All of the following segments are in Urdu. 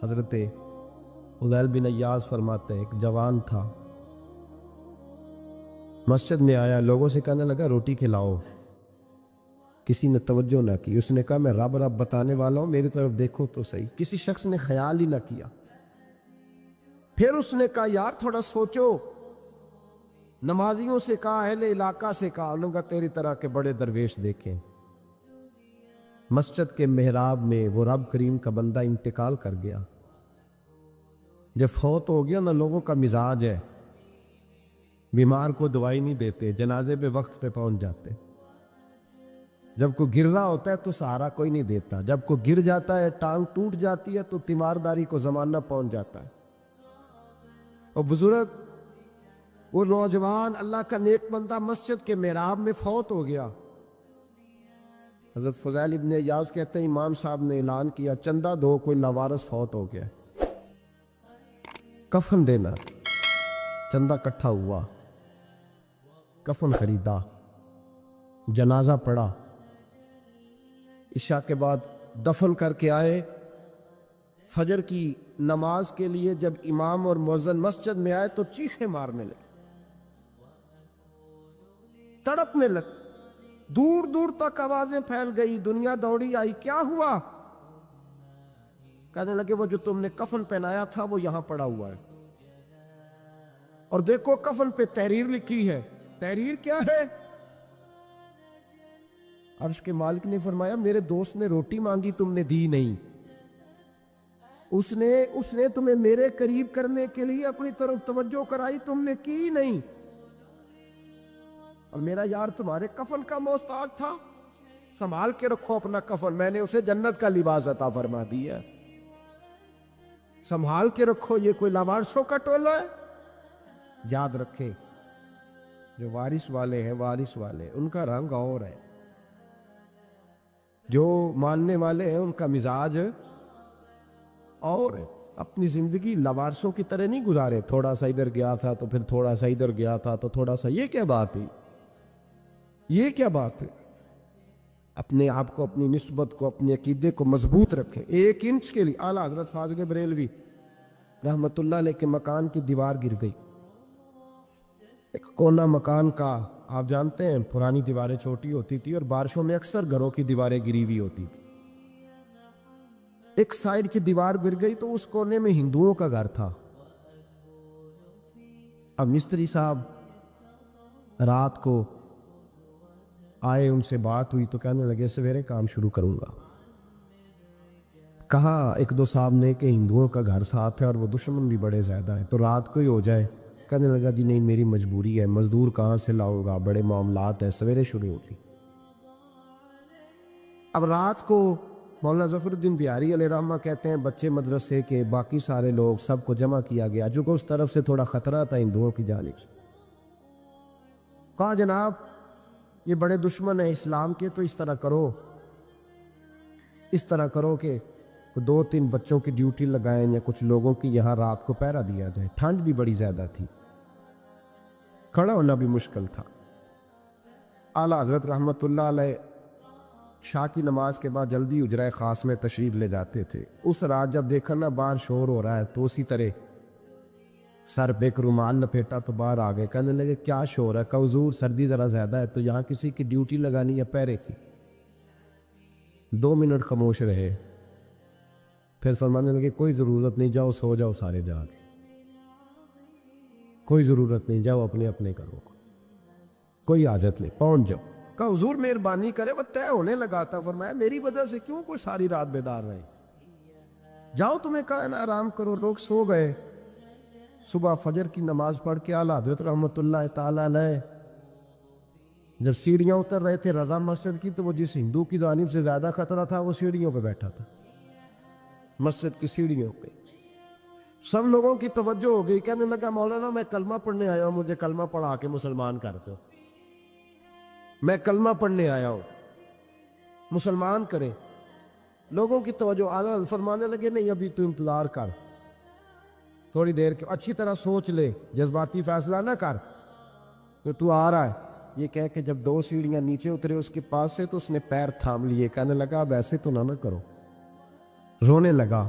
حضرت فضیل بن ایاز فرماتے ہیں ایک جوان تھا، مسجد میں آیا، لوگوں سے کہنے لگا روٹی کھلاؤ، کسی نے توجہ نہ کی۔ اس نے کہا میں رب رب بتانے والا ہوں، میری طرف دیکھو تو صحیح۔ کسی شخص نے خیال ہی نہ کیا۔ پھر اس نے کہا یار تھوڑا سوچو، نمازیوں سے کہا، اہل علاقہ سے کہا، انہوں نے کہا تیری طرح کے بڑے درویش دیکھیں۔ مسجد کے محراب میں وہ رب کریم کا بندہ انتقال کر گیا۔ جب فوت ہو گیا نا، لوگوں کا مزاج ہے، بیمار کو دوائی نہیں دیتے، جنازے پہ وقت پہ پہنچ جاتے۔ جب کوئی گر رہا ہوتا ہے تو سہارا کوئی نہیں دیتا، جب کوئی گر جاتا ہے، ٹانگ ٹوٹ جاتی ہے تو تیمارداری کو زمانہ پہنچ جاتا ہے۔ اور بزرگ، وہ نوجوان اللہ کا نیک بندہ مسجد کے محراب میں فوت ہو گیا۔ حضرت فضیل ابن ایاز کہتے ہیں امام صاحب نے اعلان کیا چندہ دو، کوئی لاوارث فوت ہو گیا، کفن دینا۔ چندہ کٹھا ہوا، کفن خریدا، جنازہ پڑھا، عشاء کے بعد دفن کر کے آئے۔ فجر کی نماز کے لیے جب امام اور مؤذن مسجد میں آئے تو چیخیں مارنے لگے، تڑپنے لگے، دور دور تک آوازیں پھیل گئی، دنیا دوڑی آئی، کیا ہوا؟ کہنے لگے وہ جو تم نے کفن پہنایا تھا وہ یہاں پڑا ہوا ہے، اور دیکھو کفن پہ تحریر لکھی ہے۔ تحریر کیا ہے؟ عرش کے مالک نے فرمایا میرے دوست نے روٹی مانگی، تم نے دی نہیں، اس نے تمہیں میرے قریب کرنے کے لیے اپنی طرف توجہ کرائی، تم نے کی نہیں، اور میرا یار تمہارے کفن کا محتاج تھا، سنبھال کے رکھو اپنا کفن، میں نے اسے جنت کا لباس عطا فرما دیا، سنبھال کے رکھو، یہ کوئی لاوارثوں کا ٹولہ ہے؟ یاد رکھیں جو وارث والے ہیں، وارث والے ان کا رنگ اور ہے، جو ماننے والے ہیں ان کا مزاج اور ہے۔ اپنی زندگی لاوارثوں کی طرح نہیں گزارے، تھوڑا سا ادھر گیا تھا تو پھر تھوڑا سا ادھر گیا تھا تو تھوڑا سا، یہ کیا بات ہے؟ یہ کیا بات ہے؟ اپنے آپ کو، اپنی نسبت کو، اپنے عقیدے کو مضبوط رکھیں۔ ایک انچ کے لیے اعلیٰ حضرت فاضل بریلوی رحمت اللہ علیہ کے مکان کی دیوار گر گئی، ایک کونا مکان کا، آپ جانتے ہیں پرانی دیواریں چھوٹی ہوتی تھی اور بارشوں میں اکثر گھروں کی دیواریں گری ہوئی ہوتی تھی، ایک سائڈ کی دیوار گر گئی تو اس کونے میں ہندوؤں کا گھر تھا۔ اب مستری صاحب رات کو آئے، ان سے بات ہوئی تو کہنے لگے سویرے کام شروع کروں گا۔ کہا ایک دو صاحب نے کہ ہندوؤں کا گھر ساتھ ہے اور وہ دشمن بھی بڑے زیادہ ہیں، تو رات کو ہی ہو جائے۔ کہنے لگا جی نہیں میری مجبوری ہے، مزدور کہاں سے لاؤ گا، بڑے معاملات ہیں، سویرے شروع ہوگی۔ اب رات کو مولانا ظفر الدین بہاری علیہ رحمہ کہتے ہیں بچے مدرسے کے، باقی سارے لوگ، سب کو جمع کیا گیا، جو کہ اس طرف سے تھوڑا خطرہ تھا ہندوؤں کی جانب سے۔ کہا جناب یہ بڑے دشمن ہیں اسلام کے، تو اس طرح کرو کہ دو تین بچوں کی ڈیوٹی لگائیں یا کچھ لوگوں کی یہاں رات کو پہرا دیا جائے، ٹھنڈ بھی بڑی زیادہ تھی، کھڑا ہونا بھی مشکل تھا۔ اعلیٰ حضرت رحمت اللہ علیہ شاہ کی نماز کے بعد جلدی اجرائے خاص میں تشریف لے جاتے تھے۔ اس رات جب دیکھا نا باہر شور ہو رہا ہے تو اسی طرح سر پہ ایک رومال لپیٹا تو باہر آ گئے، کہنے لگے کیا شور ہے؟ کہ حضور سردی ذرا زیادہ ہے تو یہاں کسی کی ڈیوٹی لگانی ہے پہرے کی۔ 2 منٹ خاموش رہے، پھر فرمانے لگے کوئی ضرورت نہیں، جاؤ سو جاؤ سارے جا کے، کوئی ضرورت نہیں، جاؤ اپنے اپنے کرو، کوئی حاجت نہیں، پہنچ جاؤ۔ کہا حضور مہربانی کرے، وہ طے ہونے لگا تھا۔ فرمایا میری وجہ سے کیوں کوئی ساری رات بیدار رہے، جاؤ تمہیں کہا نا آرام کرو۔ لوگ سو گئے۔ صبح فجر کی نماز پڑھ کے اعلیٰ حضرت رحمت اللہ تعالیٰ علیہ جب سیڑھیاں اتر رہے تھے رضا مسجد کی، تو وہ جس ہندو کی جانب سے زیادہ خطرہ تھا وہ سیڑھیوں پہ بیٹھا تھا، مسجد کی سیڑھیوں پہ۔ سب لوگوں کی توجہ ہو گئی، کہنے لگا مولانا میں کلمہ پڑھنے آیا ہوں، مجھے کلمہ پڑھا کے مسلمان کر دو، میں کلمہ پڑھنے آیا ہوں، مسلمان کریں۔ لوگوں کی توجہ، اعلیٰ فرمانے لگے نہیں ابھی تو انتظار کر، تھوڑی دیر کے، اچھی طرح سوچ لے، جذباتی فیصلہ نہ کر کہ تو آ رہا ہے۔ یہ کہہ کے جب 2 سیڑھیاں نیچے اترے اس کے پاس سے تو اس نے پیر تھام لیے، کہنے لگا اب ایسے تو نہ کرو، رونے لگا۔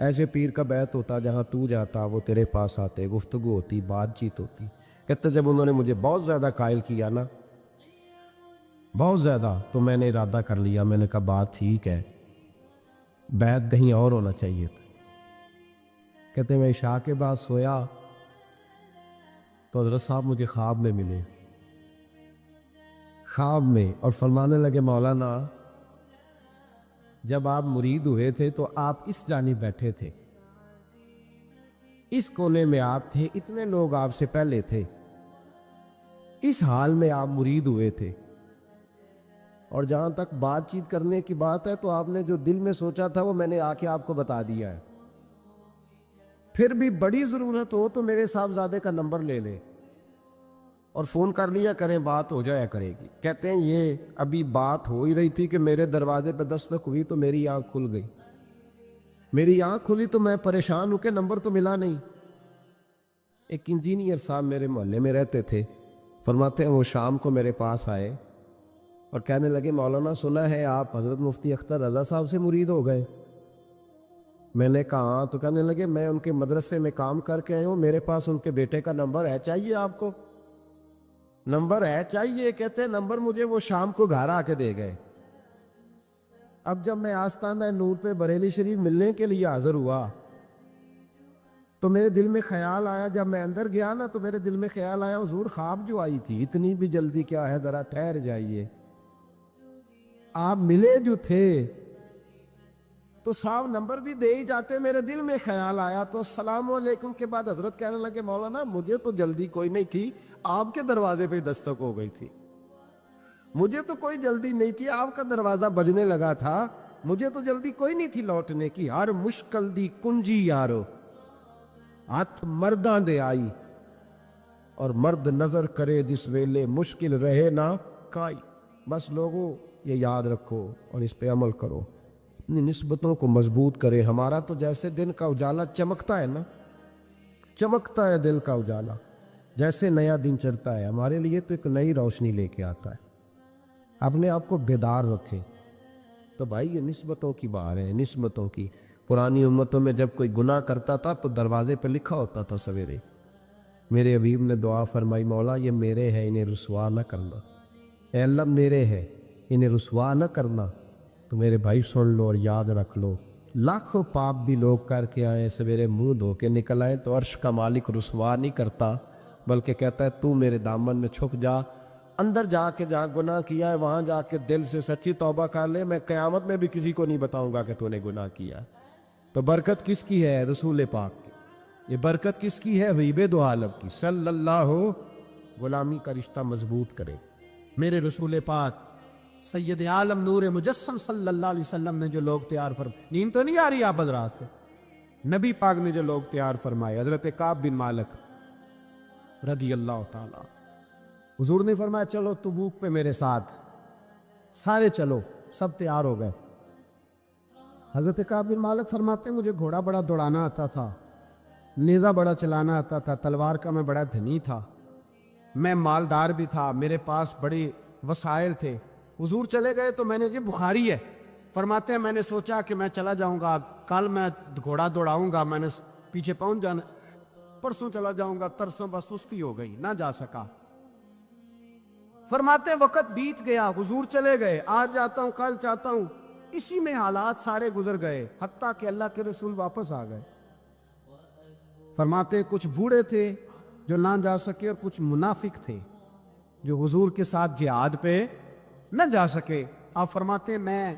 ایسے پیر کا بیت ہوتا جہاں تو جاتا وہ تیرے پاس آتے، گفتگو ہوتی، بات چیت ہوتی۔ کہتے جب انہوں نے مجھے بہت زیادہ قائل کیا نا، بہت زیادہ، تو میں نے ارادہ کر لیا، میں نے کہا بات ٹھیک ہے، بیت کہیں اور ہونا چاہیے تھا۔ کہتے میں عشاء کے بعد سویا تو حضرت صاحب مجھے خواب میں ملے، خواب میں، اور فرمانے لگے مولانا جب آپ مرید ہوئے تھے تو آپ اس جانب بیٹھے تھے، اس کونے میں آپ تھے، اتنے لوگ آپ سے پہلے تھے، اس حال میں آپ مرید ہوئے تھے، اور جہاں تک بات چیت کرنے کی بات ہے تو آپ نے جو دل میں سوچا تھا وہ میں نے آ کے آپ کو بتا دیا ہے۔ پھر بھی بڑی ضرورت ہو تو میرے صاحبزادے کا نمبر لے لے اور فون کر لیا کریں، بات ہو جایا کرے گی۔ کہتے ہیں یہ ابھی بات ہو ہی رہی تھی کہ میرے دروازے پہ دستک ہوئی تو میری آنکھ کھل گئی، میری آنکھ کھلی تو میں پریشان ہوں کہ نمبر تو ملا نہیں۔ ایک انجینئر صاحب میرے محلے میں رہتے تھے، فرماتے ہیں وہ شام کو میرے پاس آئے اور کہنے لگے مولانا سنا ہے آپ حضرت مفتی اختر رضا صاحب سے مرید ہو گئے۔ میں نے کہا ہاں، تو کہنے لگے میں ان کے مدرسے میں کام کر کے آیا ہوں، میرے پاس ان کے بیٹے کا نمبر ہے، چاہیے آپ کو؟ نمبر ہے چاہیے؟ کہتے ہیں نمبر مجھے وہ شام کو گھر آ کے دے گئے۔ اب جب میں آستانہ نور پہ بریلی شریف ملنے کے لیے حاضر ہوا تو میرے دل میں خیال آیا، جب میں اندر گیا نا تو میرے دل میں خیال آیا حضور خواب جو آئی تھی اتنی بھی جلدی کیا ہے، ذرا ٹھہر جائیے، آپ ملے جو تھے تو صاحب نمبر بھی دے ہی جاتے۔ میرے دل میں خیال آیا تو السلام علیکم کے بعد حضرت کہنے لگے مولانا مجھے تو جلدی کوئی نہیں تھی، آپ کے دروازے پہ دستک ہو گئی تھی، مجھے تو کوئی جلدی نہیں تھی، آپ کا دروازہ بجنے لگا تھا، مجھے تو جلدی کوئی نہیں تھی لوٹنے کی، ہر مشکل دی کنجی یارو ہاتھ مرداں دے آئی، اور مرد نظر کرے جس ویلے مشکل رہے نہ کائی۔ بس لوگوں یہ یاد رکھو اور اس پہ عمل کرو، اپنی نسبتوں کو مضبوط کرے۔ ہمارا تو جیسے دن کا اجالا چمکتا ہے نا، چمکتا ہے دل کا اجالا، جیسے نیا دن چڑھتا ہے ہمارے لیے تو ایک نئی روشنی لے کے آتا ہے۔ اپنے آپ کو بیدار رکھیں۔ تو بھائی یہ نسبتوں کی بات ہے، نسبتوں کی۔ پرانی امتوں میں جب کوئی گناہ کرتا تھا تو دروازے پہ لکھا ہوتا تھا سویرے، میرے حبیب نے دعا فرمائی مولا یہ میرے ہیں انہیں رسوا نہ کرنا، اے اللہ میرے ہیں انہیں رسوا نہ کرنا۔ تو میرے بھائی سن لو اور یاد رکھ لو، لاکھوں پاپ بھی لوگ کر کے آئیں، سویرے منہ دھو کے نکل آئیں تو عرش کا مالک رسوا نہیں کرتا، بلکہ کہتا ہے تو میرے دامن میں چھک جا، اندر جا کے جہاں گناہ کیا ہے وہاں جا کے دل سے سچی توبہ کر لے، میں قیامت میں بھی کسی کو نہیں بتاؤں گا کہ تو نے گناہ کیا۔ تو برکت کس کی ہے؟ رسول پاک کی۔ یہ برکت کس کی ہے؟ حبیب دو عالم کی صلی اللہ، غلامی کا رشتہ مضبوط کرے۔ میرے رسول پاک سید عالم نور مجسم صلی اللہ علیہ وسلم نے جو لوگ تیار نیند تو نہیں آ رہی آپ حضرات سے؟ نبی پاک نے جو لوگ تیار فرمائے، حضرت کعب بن مالک رضی اللہ تعالیٰ، حضور نے فرمایا چلو تبوک پہ میرے ساتھ، سارے چلو، سب تیار ہو گئے۔ حضرت کعب بن مالک فرماتے ہیں مجھے گھوڑا بڑا دوڑانا آتا تھا، نیزہ بڑا چلانا آتا تھا، تلوار کا میں بڑا دھنی تھا، میں مالدار بھی تھا، میرے پاس بڑے وسائل تھے۔ حضور چلے گئے تو میں نے، یہ بخاری ہے، فرماتے ہیں میں نے سوچا کہ میں چلا جاؤں گا، کل میں گھوڑا دوڑاؤں گا، میں نے پیچھے پہنچ جانا، پرسوں چلا جاؤں گا، ترسوں بس سستی ہو گئی، نہ جا سکا۔ فرماتے ہیں وقت بیت گیا، حضور چلے گئے، آج جاتا ہوں کل چاہتا ہوں، اسی میں حالات سارے گزر گئے، حتیٰ کہ اللہ کے رسول واپس آ گئے۔ فرماتے ہیں کچھ بوڑھے تھے جو نہ جا سکے اور کچھ منافق تھے جو حضور کے ساتھ جہاد پہ نہ جا سکے۔ آپ فرماتے ہیں میں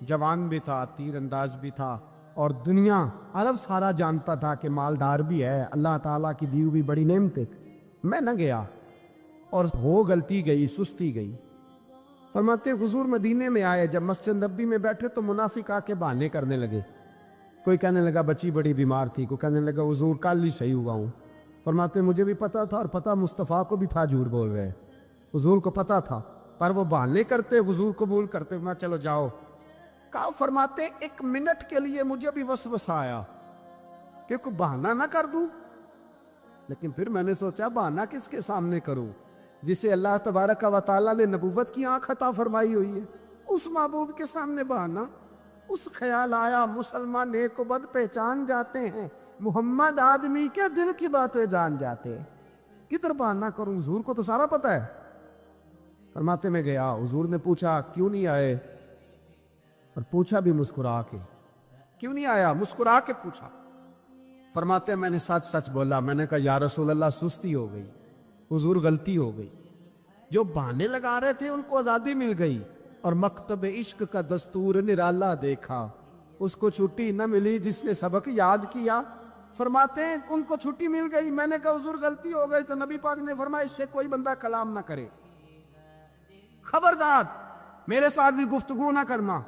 جوان بھی تھا، تیر انداز بھی تھا، اور دنیا عرب سارا جانتا تھا کہ مالدار بھی ہے، اللہ تعالیٰ کی دی ہوئی بڑی نعمت ہے، میں نہ گیا اور ہو غلطی گئی، سستی گئی۔ فرماتے ہیں حضور مدینے میں آئے، جب مسجد نبی میں بیٹھے تو منافق آ کے بہانے کرنے لگے، کوئی کہنے لگا بچی بڑی بیمار تھی، کوئی کہنے لگا حضور کل ہی صحیح ہوا ہوں۔ فرماتے ہیں مجھے بھی پتا تھا اور پتا مصطفیٰ کو بھی تھا جھوٹ بول رہے ہیں، حضور کو پتا تھا، پر وہ بہانے کرتے، حضور قبول کرتے، میں چلو جاؤ۔ کہا فرماتے ہیں ایک منٹ کے لیے مجھے بھی وسوسہ آیا کہ کوئی بہانہ نہ کر دوں، لیکن پھر میں نے سوچا بہانہ کس کے سامنے کروں؟ جسے اللہ تبارک و تعالیٰ نے نبوت کی آنکھ عطا فرمائی ہوئی ہے، اس محبوب کے سامنے بہانہ؟ اس خیال آیا مسلمان نیک و بد پہچان جاتے ہیں، محمد آدمی کے دل کی باتیں جان جاتے ہیں، کدھر بہانا کروں، حضور کو تو سارا پتہ ہے۔ فرماتے میں گیا، حضور نے پوچھا کیوں نہیں آئے، اور پوچھا بھی مسکرا کے، کیوں نہیں آیا، مسکرا کے پوچھا۔ فرماتے میں نے سچ سچ بولا، میں نے کہا یا رسول اللہ سستی ہو گئی، حضور غلطی ہو گئی، جو بہانے لگا رہے تھے ان کو آزادی مل گئی، اور مکتب عشق کا دستور نرالا دیکھا، اس کو چھٹی نہ ملی جس نے سبق یاد کیا۔ فرماتے ہیں ان کو چھٹی مل گئی، میں نے کہا حضور غلطی ہو گئی، تو نبی پاک نے فرمایا اس سے کوئی بندہ کلام نہ کرے، خبردار میرے ساتھ بھی گفتگو نہ کرنا۔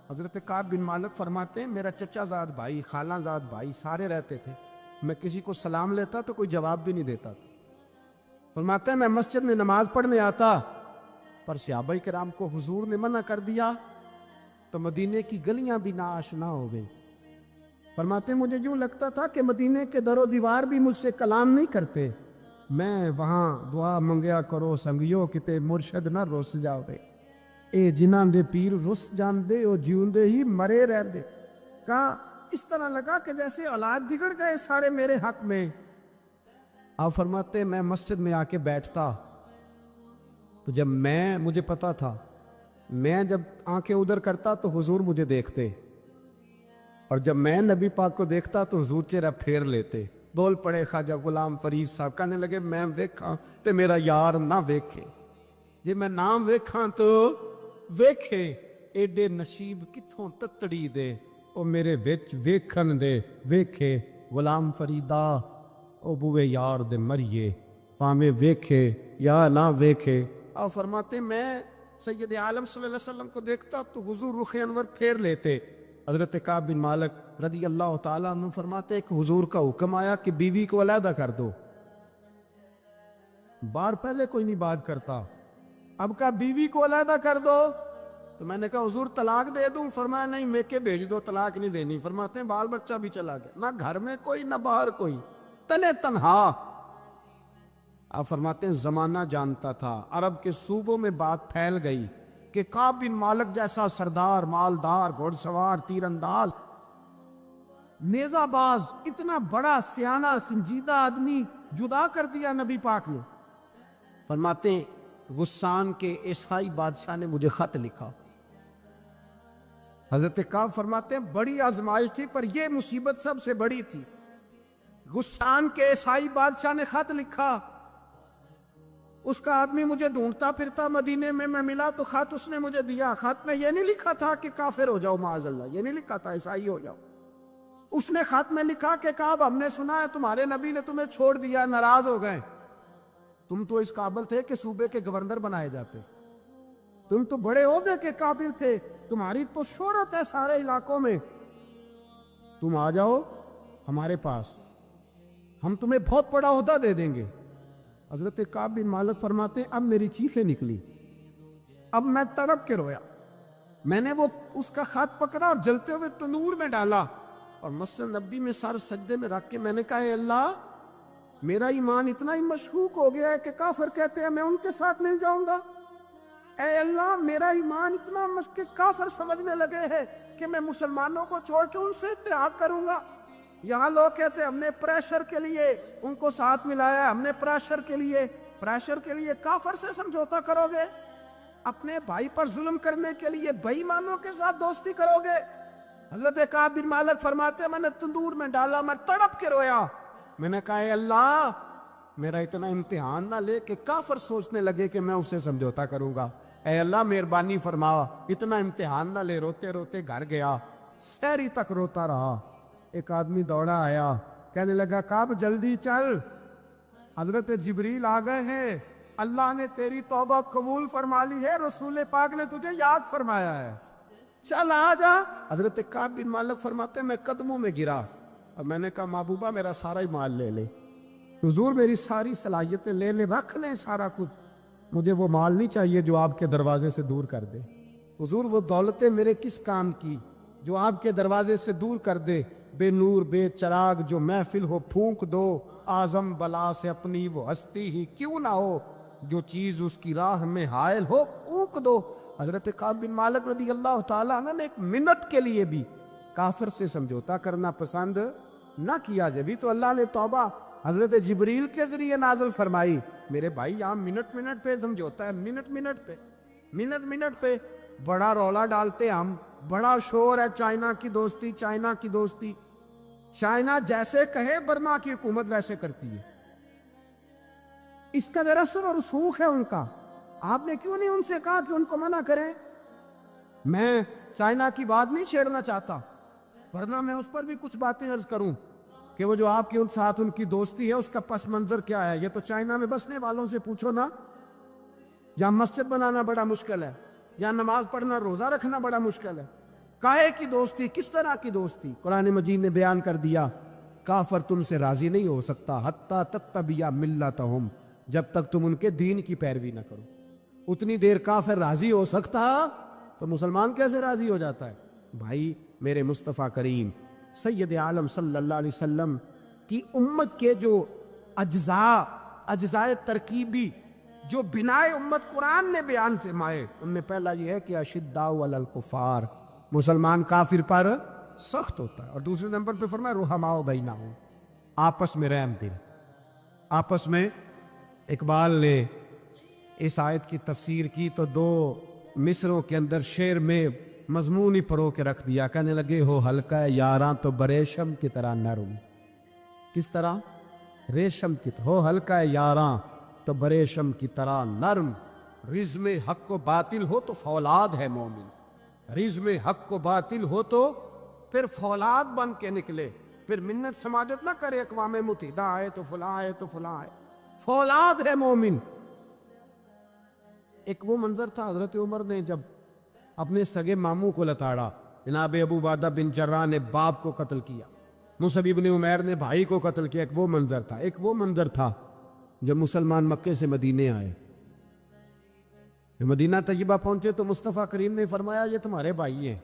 حضرت کعب بن مالک فرماتے ہیں میرا چچا زاد بھائی، خالہ زاد بھائی سارے رہتے تھے، میں کسی کو سلام لیتا تو کوئی جواب بھی نہیں دیتا تھا۔ فرماتے ہیں میں مسجد میں نماز پڑھنے آتا، پر صحابہ کرام کو حضور نے منع کر دیا تو مدینے کی گلیاں بھی ناآشنا ہو گئی۔ فرماتے ہیں مجھے یوں لگتا تھا کہ مدینے کے در و دیوار بھی مجھ سے کلام نہیں کرتے، میں وہاں دعا منگیا کرو سنگیو کتے مرشد نہ رس جاوے، اے جنہاں دے پیر رس جان دے او جیوندے ہی مرے رہ دے۔ کہا اس طرح لگا کہ جیسے اولاد بگڑ گئے سارے میرے حق میں۔ آپ فرماتے میں مسجد میں آ کے بیٹھتا تو جب مجھے پتا تھا میں جب آنکھیں ادھر کرتا تو حضور مجھے دیکھتے، اور جب میں نبی پاک کو دیکھتا تو حضور چہرہ پھیر لیتے۔ بول پڑے خواجہ غلام فرید صاحب، کہنے لگے میں ویکھاں تے میرا یار نہ ویکھے، جی میں نام ویکھاں تو ویکھے، ایڈے نصیب کتھوں تتڑی دے، او میرے وچ ویکھن دے ویکھے، غلام فریدا او بوے یار دے مریے، پاویں ویکھے یا نہ ویکھے۔ اور فرماتے میں سید عالم صلی اللہ علیہ وسلم کو دیکھتا تو حضور رخ انور پھیر لیتے۔ حضرت کعب بن مالک رضی اللہ تعالیٰ عنہ فرماتے کہ حضور کا حکم آیا کہ بیوی کو علیحدہ کر دو، بار پہلے کوئی نہیں بات کرتا، اب کہا بیوی کو علیحدہ کر دو، تو میں نے کہا حضور طلاق دے دوں، فرمایا نہیں میکے بھیج دو، طلاق نہیں دینی۔ فرماتے ہیں بال بچہ بھی چلا گیا، نہ گھر میں کوئی نہ باہر کوئی، تنے تنہا۔ آپ فرماتے ہیں زمانہ جانتا تھا، عرب کے صوبوں میں بات پھیل گئی کہ کعب بن مالک جیسا سردار، مالدار، گھوڑ سوار، تیر انداز، نیزہ باز، اتنا بڑا سیانہ سنجیدہ آدمی جدا کر دیا نبی پاک نے۔ فرماتے ہیں غسان کے عیسائی بادشاہ نے مجھے خط لکھا۔ حضرت کعب فرماتے ہیں بڑی آزمائش تھی، پر یہ مصیبت سب سے بڑی تھی۔ غسان کے عیسائی بادشاہ نے خط لکھا، اس کا آدمی مجھے ڈھونڈتا پھرتا مدینے میں، میں ملا تو خط اس نے مجھے دیا۔ خط میں یہ نہیں لکھا تھا کہ کافر ہو جاؤ معاذ اللہ، یہ نہیں لکھا تھا عیسائی ہو جاؤ، اس نے خط میں لکھا کہ کعب ہم نے سنا ہے تمہارے نبی نے تمہیں چھوڑ دیا، ناراض ہو گئے، تم تو اس قابل تھے کہ صوبے کے گورنر بنائے جاتے، تم تو بڑے عہدے کے قابل تھے، تمہاری تو شہرت ہے سارے علاقوں میں، تم آ جاؤ ہمارے پاس، ہم تمہیں بہت بڑا عہدہ دے دیں گے۔ حضرت کعب بن مالک فرماتے ہیں اب میری چیخیں نکلی، اب میں تڑپ کے رویا، میں نے وہ اس کا خط پکڑا اور جلتے ہوئے تنور میں ڈالا، اور مسجد نبی میں سر سجدے میں رکھ کے میں نے کہا اے اللہ میرا ایمان اتنا ہی مشکوک ہو گیا ہے کہ کافر کہتے ہیں میں ان کے ساتھ مل جاؤں گا، اے اللہ میرا ایمان اتنا کہ کافر سمجھنے لگے ہیں کہ میں مسلمانوں کو چھوڑ کے ان سے اتحاد کروں گا۔ یہاں لوگ کہتے ہیں ہم نے پریشر کے لیے ان کو ساتھ ملایا، ہم نے پریشر کے لیے کافر سے سمجھوتا کرو گے، اپنے بھائی پر ظلم کرنے کے لیے بے ایمانوں کے ساتھ دوستی کرو گے۔ حضرت کعب بن مالک فرماتے ہیں میں نے تندور میں ڈالا، میں تڑپ کے رویا، میں نے کہا اے اللہ میرا اتنا امتحان نہ لے کہ کافر سوچنے لگے کہ میں اس سے سمجھوتا کروں گا، اے اللہ مہربانی فرما اتنا امتحان نہ لے۔ روتے روتے گھر گیا، سحری تک روتا رہا، ایک آدمی دوڑا آیا، کہنے لگا کعب جلدی چل، حضرت جبریل آ گئے ہیں، اللہ نے تیری توبہ قبول فرما لی ہے، رسول پاک نے تجھے یاد فرمایا ہے، چل آ جا۔ حضرت کعب بن مالک فرماتے ہیں میں قدموں میں گرا اور میں نے کہا محبوبہ میرا سارا ہی مال لے لے، حضور میری ساری صلاحیتیں لے لے، رکھ لیں سارا کچھ، مجھے وہ مال نہیں چاہیے جو آپ کے دروازے سے دور کر دے، حضور وہ دولتیں میرے کس کام کی جو آپ کے دروازے سے دور کر دے، بے نور بے چراغ جو محفل ہو پھونک دو، اعظم بلا سے اپنی وہ ہستی ہی کیوں نہ ہو، جو چیز اس کی راہ میں حائل ہو پھونک دو، حضرت کعب بن مالک رضی اللہ تعالیٰ عنہ نے ایک منٹ کے لیے بھی کافر سے سمجھوتا کرنا پسند نہ کیا. جبھی تو اللہ نے توبہ حضرت جبریل کے ذریعے نازل فرمائی. میرے بھائی یہاں منٹ پہ سمجھوتا ہے, منٹ پہ بڑا رولا ڈالتے ہم, بڑا شور ہے چائنا کی دوستی. چائنا جیسے کہے برما کی حکومت ویسے کرتی ہے. اس کا اثر اور رسوخ ہے ان کا. آپ نے کیوں نہیں ان سے کہا کہ ان کو منع کریں؟ میں چائنا کی بات نہیں چھیڑنا چاہتا, ورنہ میں اس پر بھی کچھ باتیں عرض کروں کہ وہ جو آپ کے ساتھ ان کی دوستی ہے اس کا پس منظر کیا ہے. یہ تو چائنا میں بسنے والوں سے پوچھو نا. یا مسجد بنانا بڑا مشکل ہے, یا نماز پڑھنا روزہ رکھنا بڑا مشکل ہے. کائے کی دوستی, کس طرح کی دوستی؟ قرآن مجید نے بیان کر دیا, کافر تم سے راضی نہیں ہو سکتا حتی تتبع ملتہم, جب تک تم ان کے دین کی پیروی نہ کرو. اتنی دیر کافر راضی ہو سکتا تو مسلمان کیسے راضی ہو جاتا ہے؟ بھائی میرے مصطفیٰ کریم سید عالم صلی اللہ علیہ وسلم کی امت کے جو اجزاء ترکیبی جو بنائے امت قرآن نے بیان فرمائے, ان میں پہلا یہ ہے کہ اشداء علی الکفار, مسلمان کافر پر سخت ہوتا ہے. اور دوسرے نمبر پہ فرمایا رحماء بینہم, آپس میں رحم دل. آپس میں اقبال نے اس آیت کی تفسیر کی تو 2 مصروں کے اندر شعر میں مضمون ہی پرو کے رکھ دیا. کہنے لگے ہو ہلکا یاراں تو بریشم کی طرح نرم. کس طرح؟ ریشم کی طرح. ہو ہلکا یاراں تو بریشم کی طرح نرم. رزم حق و باطل ہو تو فولاد ہے مومن. رزم حق و باطل ہو تو پھر فولاد بن کے نکلے. پھر منت سماجت نہ کرے اقوام متحدہ آئے تو فلاں آئے تو فلاں آئے. فولاد ہے مومن. ایک وہ منظر تھا حضرت عمر نے جب اپنے سگے ماموں کو لتاڑا. جناب ابو عبیدہ بن جراح نے باپ کو قتل کیا, مصعب بن عمیر نے بھائی کو قتل کیا. ایک وہ منظر تھا. ایک وہ منظر تھا جب مسلمان مکے سے مدینے آئے. مدینہ طیبہ پہنچے تو مصطفیٰ کریم نے فرمایا یہ تمہارے بھائی ہیں,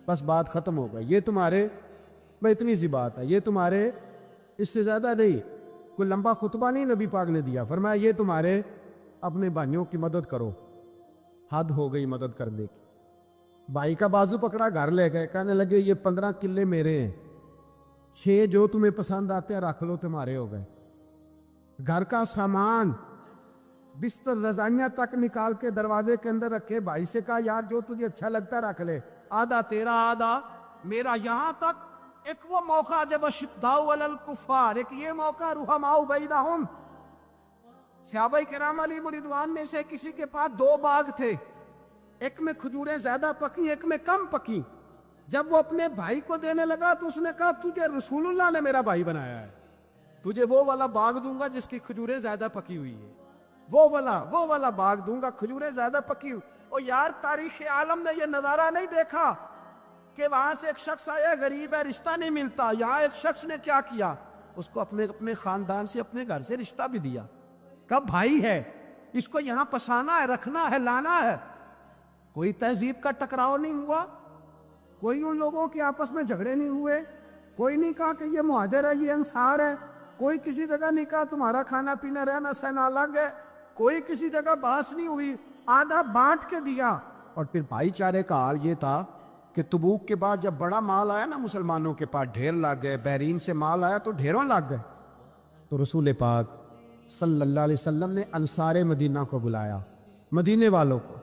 بس بات ختم ہو گئی. یہ تمہارے, بھائی اتنی سی بات ہے, یہ تمہارے, اس سے زیادہ نہیں. کوئی لمبا خطبہ نہیں نبی پاک نے دیا. فرمایا یہ تمہارے, اپنے بھائیوں کی مدد کرو. حد ہو گئی مدد کرنے کی. بھائی کا بازو پکڑا, گھر لے گئے. کہنے لگے یہ 15 کلے میرے ہیں, 6 جو تمہیں پسند آتے ہیں رکھ لو, تمہارے ہو گئے. گھر کا سامان بستر رضائیاں تک نکال کے دروازے کے اندر رکھے. بھائی سے کہا یار جو تجھے اچھا لگتا ہے رکھ لے, آدھا تیرا آدھا میرا. یہاں تک ایک وہ موقع جب اشداء علی الکفار, ایک یہ موقع رحماء بینہم. صحابہ کرام علیہم رضوان میں سے کسی کے پاس 2 باغ تھے, ایک میں کھجوریں زیادہ پکی, ایک میں کم پکی. جب وہ اپنے بھائی کو دینے لگا تو اس نے کہا تجھے رسول اللہ نے میرا بھائی بنایا ہے, تجھے وہ والا باغ دوں گا جس کی کھجوریں زیادہ پکی ہوئی ہے. وہ والا باغ دوں گا, کھجوریں زیادہ پکی ہوئی. اور یار تاریخ عالم نے یہ نظارہ نہیں دیکھا کہ وہاں سے ایک شخص آیا غریب ہے رشتہ نہیں ملتا. یہاں ایک شخص نے کیا کیا, اس کو اپنے خاندان سے, اپنے گھر سے رشتہ بھی دیا. کب بھائی ہے, اس کو یہاں پسانا ہے, رکھنا ہے, لانا ہے. کوئی تہذیب کا ٹکراؤ نہیں ہوا, کوئی ان لوگوں کے آپس میں جھگڑے نہیں ہوئے, کوئی نہیں کہا کہ یہ مہاجر ہے یہ انصار ہے, کوئی کسی جگہ نہیں کہا تمہارا کھانا پینا رہنا سہنا الگ ہے, کوئی کسی جگہ بحث نہیں ہوئی. آدھا بانٹ کے دیا. اور پھر بھائی چارے کا حال یہ تھا کہ تبوک کے بعد جب بڑا مال آیا نا مسلمانوں کے پاس, ڈھیر لگ گئے. بحرین سے مال آیا تو ڈھیروں لگ گئے. تو رسول پاک صلی اللہ علیہ وسلم نے انصار مدینہ کو بلایا, مدینے والوں کو.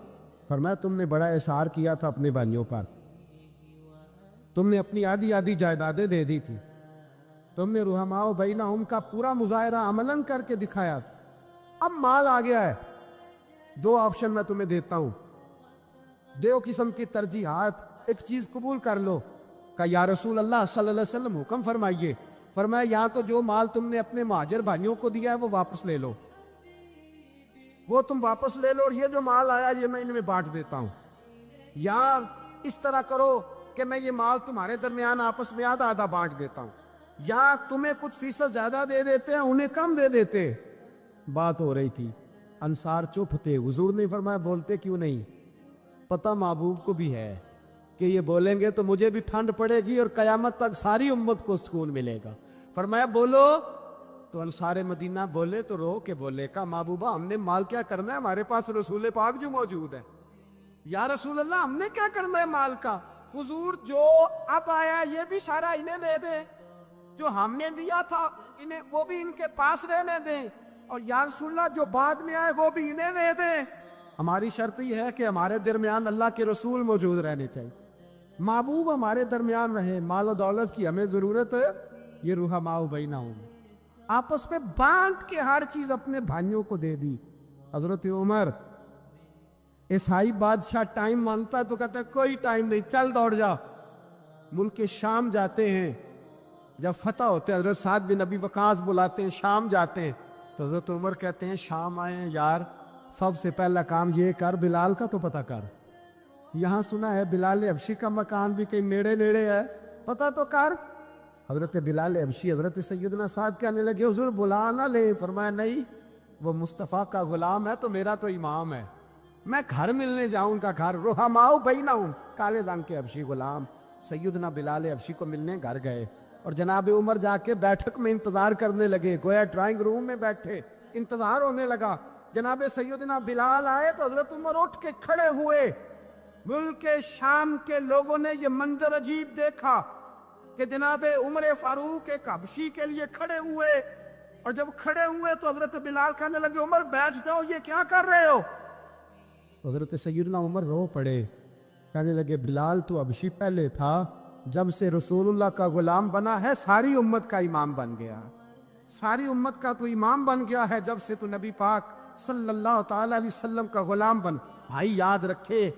فرمایا تم نے بڑا احسار کیا تھا اپنے بھائیوں پر, تم نے اپنی آدھی جائیدادیں دے دی تھی, تم نے رحماء بینہم کا پورا مظاہرہ عملاً کر کے دکھایا تھا. اب مال آ گیا ہے, 2 آپشن میں تمہیں دیتا ہوں, 2 قسم کی ترجیحات. ایک چیز قبول کر لو. کہ یا رسول اللہ صلی اللہ علیہ وسلم حکم فرمائیے. فرمایا یا تو جو مال تم نے اپنے مہاجر بھائیوں کو دیا ہے وہ واپس لے لو, وہ تم واپس لے لو, اور یہ جو مال آیا یہ میں ان میں بانٹ دیتا ہوں. یا اس طرح کرو کہ میں یہ مال تمہارے درمیان آپس میں آدھا بانٹ دیتا ہوں, یا تمہیں کچھ فیصد زیادہ دے دیتے ہیں انہیں کم دے دیتے. بات ہو رہی تھی, انصار چپ تھے. حضور نے فرمایا بولتے کیوں نہیں, پتہ محبوب کو بھی ہے کہ یہ بولیں گے تو مجھے بھی ٹھنڈ پڑے گی اور قیامت تک ساری امت کو سکون ملے گا. فرمایا بولو. تو انصار مدینہ بولے تو رو کے بولے, کہا محبوبہ ہم نے مال کیا کرنا ہے, ہمارے پاس رسول پاک جو موجود ہے. یا رسول اللہ ہم نے کیا کرنا ہے مال کا؟ حضور جو اب آیا یہ بھی سارا انہیں دے دیں، جو ہم نے دیا تھا انہیں وہ بھی ان کے پاس رہنے دیں، اور یا رسول اللہ جو بعد میں آئے وہ بھی انہیں دے دیں۔ ہماری شرط یہ ہے کہ ہمارے درمیان اللہ کے رسول موجود رہنے چاہیے، محبوب ہمارے درمیان رہے۔ مال و دولت کی ہمیں ضرورت ہے، یہ رحماء بینہم، آپس میں بانٹ کے ہر چیز اپنے بھائیوں کو دے دی۔ حضرت عمر عیسائی بادشاہ ٹائم مانگتا ہے تو کہتا ہے کوئی ٹائم نہیں، چل دوڑ جا۔ ملک شام جاتے ہیں، جب فتح ہوتے ہیں حضرت سعد بن ابی وقاص بلاتے ہیں، شام جاتے ہیں تو حضرت عمر کہتے ہیں شام آئے ہیں یار، سب سے پہلا کام یہ کر بلال کا تو پتہ کر، یہاں سنا ہے بلال حبشی کا مکان بھی کہیں نیڑے نیڑے ہے، پتہ تو کر۔ حضرت بلال حبشی حضرت سیدنا سعد کہنے لگے حضور بلا نہ لیں، فرمایا نہیں، وہ مصطفیٰ کا غلام ہے تو میرا تو امام ہے، میں گھر ملنے جاؤں، ان کا گھر رحماء بینہم، کالے رنگ کے حبشی غلام سیدنا بلال حبشی کو ملنے گھر گئے، اور جناب عمر جا کے بیٹھک میں انتظار کرنے لگے، گویا ڈرائنگ روم میں بیٹھے انتظار ہونے لگا۔ جناب سیدنا بلال آئے تو حضرت عمر اٹھ کے کھڑے ہوئے۔ ملک شام کے لوگوں نے یہ منظر عجیب دیکھا کہ جناب عمر فاروق ایک حبشی کے لیے کھڑے ہوئے، اور جب کھڑے ہوئے تو حضرت بلال کہنے لگے عمر بیٹھ جاؤ، یہ کیا کر رہے ہو؟ تو حضرت سیدنا عمر رو پڑے، کہنے لگے بلال تو حبشی پہلے تھا، جب سے رسول اللہ کا غلام بنا ہے ساری امت کا امام بن گیا، ساری امت کا تو امام بن گیا ہے جب سے تو نبی پاک صلی اللہ تعالی علیہ وسلم کا غلام بن۔ بھائی یاد رکھے،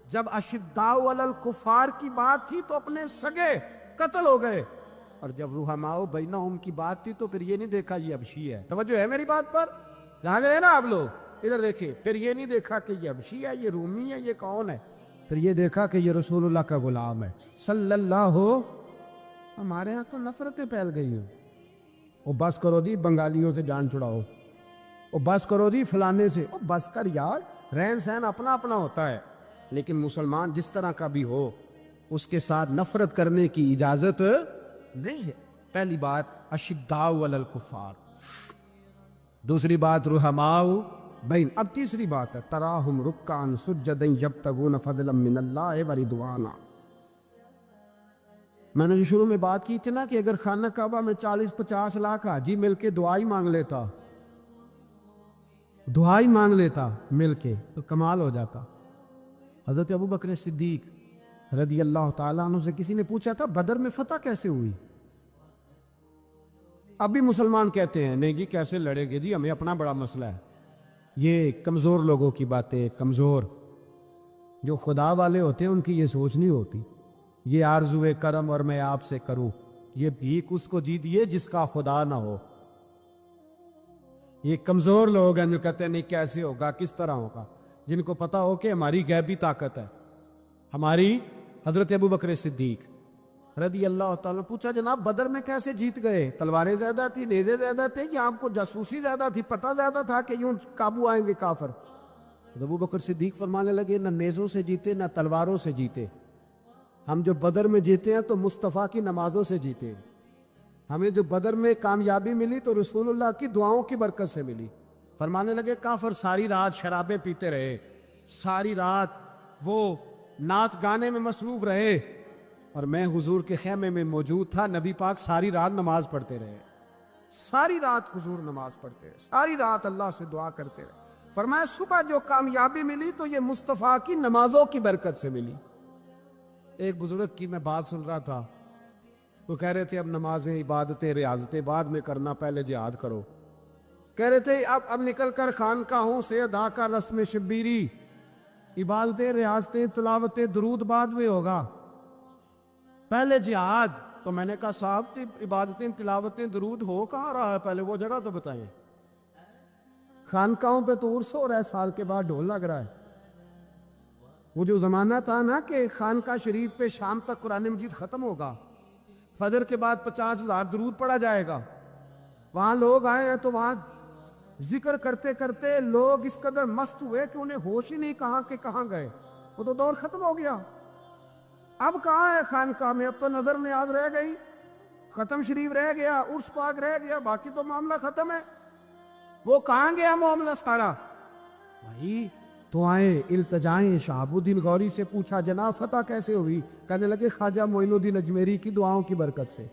جب اشداء علی الکفار کی بات تھی تو اپنے سگے قتل ہو گئے، اور جب رحماء بینہم کی بات تھی تو پھر یہ نہیں دیکھا یہ حبشی ہے۔ توجہ ہے میری بات پر؟ جہاں گئے نا آپ لوگ ادھر دیکھیں، پھر یہ نہیں دیکھا کہ یہ حبشی ہے، یہ رومی ہے، یہ کون ہے، پھر یہ دیکھا کہ یہ رسول اللہ کا غلام ہے صلی اللہ ہو۔ ہمارے ہاں تو نفرتیں پھیل گئی ہیں، وہ بس کرو دی بنگالیوں سے جان چھڑاؤ، وہ بس کرو دی فلانے سے، وہ بس کر یار، رہن سہن اپنا اپنا ہوتا ہے، لیکن مسلمان جس طرح کا بھی ہو اس کے ساتھ نفرت کرنے کی اجازت نہیں ہے۔ پہلی بات اشداء علی الکفار، دوسری بات رحماء بین، اب تیسری بات ہے تراہم رکعا سجدا یبتغون فضلا من اللہ ورضوانا۔ میں نے جو شروع میں بات کی تھی نا کہ اگر خانہ کعبہ میں 40-50 لاکھ حاجی مل کے دعائی مانگ لیتا، دعائی مانگ لیتا مل کے تو کمال ہو جاتا۔ حضرت ابو بکر صدیق رضی اللہ تعالیٰ عنہ سے کسی نے پوچھا تھا بدر میں فتح کیسے ہوئی؟ اب بھی مسلمان کہتے ہیں نہیں جی کیسے لڑے گے جی، ہمیں اپنا بڑا مسئلہ ہے۔ یہ کمزور لوگوں کی باتیں، کمزور جو خدا والے ہوتے ہیں ان کی یہ سوچ نہیں ہوتی، یہ آرزوئے کرم اور میں آپ سے کروں، یہ بھیک اس کو جی دیے جس کا خدا نہ ہو۔ یہ کمزور لوگ ہیں جو کہتے ہیں نہیں کیسے ہوگا، کس طرح ہوگا، جن کو پتا ہو کہ ہماری غیبی طاقت ہے، ہماری۔ حضرت ابو بکر صدیق رضی اللہ تعالیٰ پوچھا جناب بدر میں کیسے جیت گئے؟ تلواریں زیادہ تھی، نیزے زیادہ تھے، یا آپ کو جاسوسی زیادہ تھی، پتہ زیادہ تھا کہ یوں قابو آئیں گے کافر؟ تو ابو بکر صدیق فرمانے لگے نہ نیزوں سے جیتے نہ تلواروں سے جیتے، ہم جو بدر میں جیتے ہیں تو مصطفیٰ کی نمازوں سے جیتے ہیں، ہمیں جو بدر میں کامیابی ملی تو رسول اللہ کی دعاؤں کی برکت سے ملی۔ فرمانے لگے کافر ساری رات شرابیں پیتے رہے، ساری رات وہ نعت گانے میں مصروف رہے، اور میں حضور کے خیمے میں موجود تھا، نبی پاک ساری رات نماز پڑھتے رہے، ساری رات حضور نماز پڑھتے رہے، ساری رات اللہ سے دعا کرتے رہے۔ فرمایا صبح جو کامیابی ملی تو یہ مصطفیٰ کی نمازوں کی برکت سے ملی۔ ایک بزرگ کی میں بات سن رہا تھا، وہ کہہ رہے تھے اب نمازیں عبادتیں ریاضتیں بعد میں کرنا، پہلے جہاد کرو۔ کہہ رہے تھے اب نکل کر خانقاہوں سے ادا کا رسم شبیری، عبادتیں ریاضتیں تلاوتیں درود بعد میں ہوگا، پہلے جہاد۔ تو میں نے کہا صاحب عبادتیں تلاوتیں درود ہو کہاں رہا ہے، پہلے وہ جگہ تو بتائیں۔ خانقاہوں پہ تو عرس ہو رہا ہے، سال کے بعد ڈھول لگ رہا ہے۔ وہ جو زمانہ تھا نا کہ خانقاہ شریف پہ شام تک قرآن مجید ختم ہوگا، فجر کے بعد 50,000 درود پڑھا جائے گا، وہاں لوگ آئے ہیں تو وہاں ذکر کرتے کرتے لوگ اس قدر مست ہوئے کہ انہیں ہوش ہی نہیں کہاں کہ کہاں گئے، وہ تو دور ختم ہو گیا۔ اب کہاں ہے خانقاہ میں؟ اب تو نظر نیاز رہ گئی، ختم شریف رہ گیا، عرس پاک رہ گیا، باقی تو معاملہ ختم ہے۔ وہ کہاں گیا معاملہ سارا؟ بھائی دعائیں التجائیں شہاب الدین غوری سے پوچھا جناب فتح کیسے ہوئی؟ کہنے لگے خواجہ معین الدین اجمیری کی دعاؤں کی برکت سے۔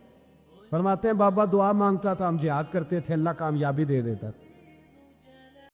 فرماتے ہیں بابا دعا مانگتا تھا، ہم جہاد کرتے تھے، اللہ کامیابی دے دیتا تھا۔